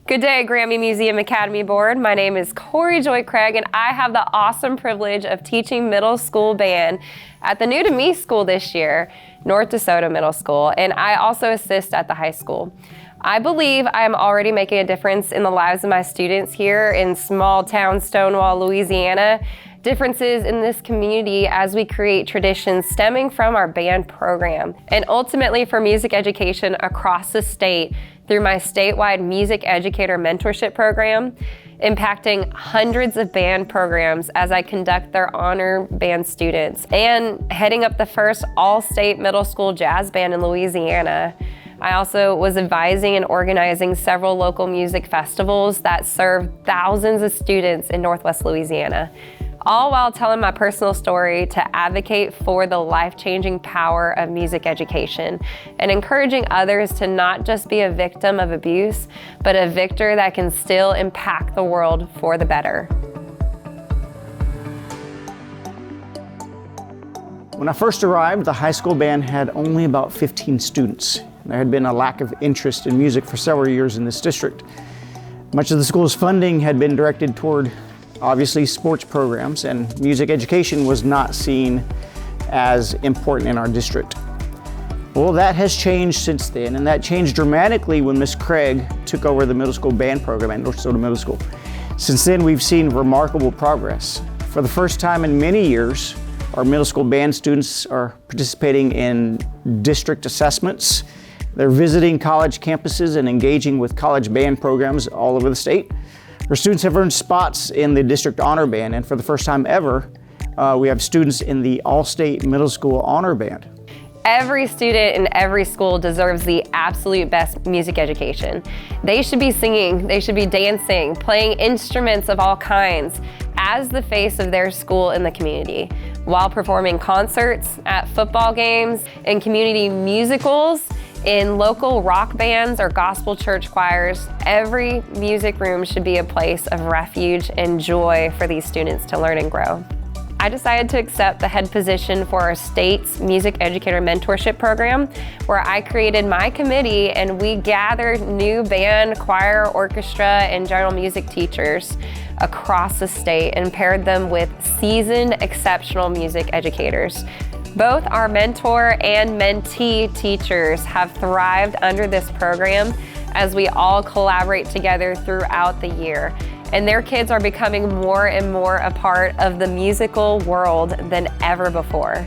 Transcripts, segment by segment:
Good day, Grammy Museum Academy Board. My name is Cory Joy Craig, and I have the awesome privilege of teaching middle school band at the new to me school this year, North DeSoto Middle School, and I also assist at the high school. I believe I am already making a difference in the lives of my students here in small town Stonewall, Louisiana. Differences in this community as we create traditions stemming from our band program, and ultimately for music education across the state through my statewide music educator mentorship program, impacting hundreds of band programs as I conduct their honor band students, and heading up the first all-state middle school jazz band in Louisiana. I also was advising and organizing several local music festivals that serve thousands of students in Northwest Louisiana, all while telling my personal story to advocate for the life-changing power of music education and encouraging others to not just be a victim of abuse, but a victor that can still impact the world for the better. When I first arrived, the high school band had only about 15 students. There had been a lack of interest in music for several years in this district. Much of the school's funding had been directed toward obviously sports programs, and music education was not seen as important in our district. Well, that has changed since then, and that changed dramatically when Ms. Craig took over the middle school band program at North DeSoto Middle School. Since then, we've seen remarkable progress. For the first time in many years, our middle school band students are participating in district assessments. They're visiting college campuses and engaging with college band programs all over the state. Our students have earned spots in the district honor band, and for the first time ever, we have students in the all-state middle school honor band. Every student in every school deserves the absolute best music education. They should be singing, they should be dancing, playing instruments of all kinds as the face of their school in the community, while performing concerts, at football games, in community musicals, in local rock bands or gospel church choirs. Every music room should be a place of refuge and joy for these students to learn and grow. I decided to accept the head position for our state's music educator mentorship program, where I created my committee and we gathered new band, choir, orchestra, and general music teachers across the state and paired them with seasoned, exceptional music educators. Both our mentor and mentee teachers have thrived under this program as we all collaborate together throughout the year. And their kids are becoming more and more a part of the musical world than ever before.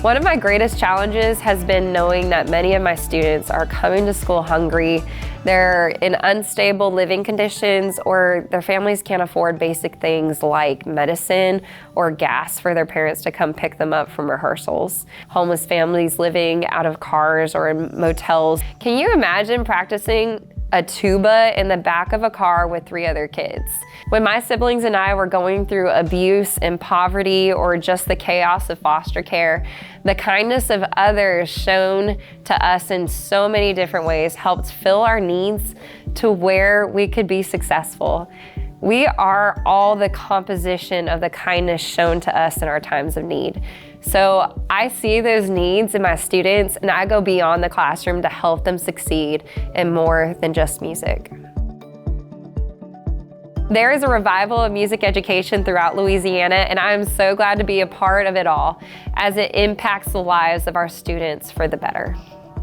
One of my greatest challenges has been knowing that many of my students are coming to school hungry. They're in unstable living conditions, or their families can't afford basic things like medicine or gas for their parents to come pick them up from rehearsals. Homeless families living out of cars or in motels. Can you imagine practicing a tuba in the back of a car with 3 other kids? When my siblings and I were going through abuse and poverty, or just the chaos of foster care, the kindness of others shown to us in so many different ways helped fill our needs to where we could be successful. We are all the composition of the kindness shown to us in our times of need. So I see those needs in my students, and I go beyond the classroom to help them succeed in more than just music. There is a revival of music education throughout Louisiana, and I am so glad to be a part of it all as it impacts the lives of our students for the better.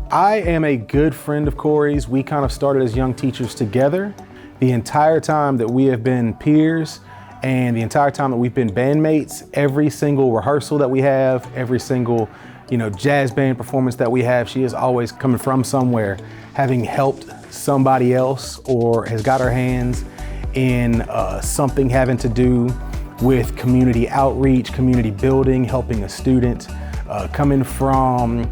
I am a good friend of Cory's. We kind of started as young teachers together. The entire time that we have been peers, and the entire time that we've been bandmates, every single rehearsal that we have, every single jazz band performance that we have, she is always coming from somewhere, having helped somebody else, or has got her hands in something having to do with community outreach, community building, helping a student, coming from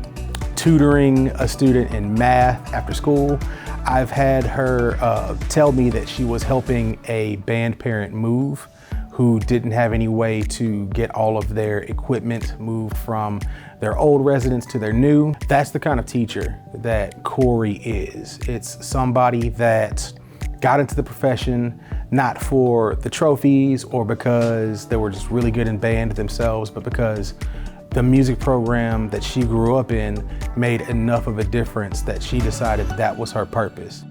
tutoring a student in math after school. I've had her tell me that she was helping a band parent move who didn't have any way to get all of their equipment moved from their old residence to their new. That's the kind of teacher that Cory is. It's somebody that got into the profession not for the trophies or because they were just really good in band themselves, but because the music program that she grew up in made enough of a difference that she decided that was her purpose.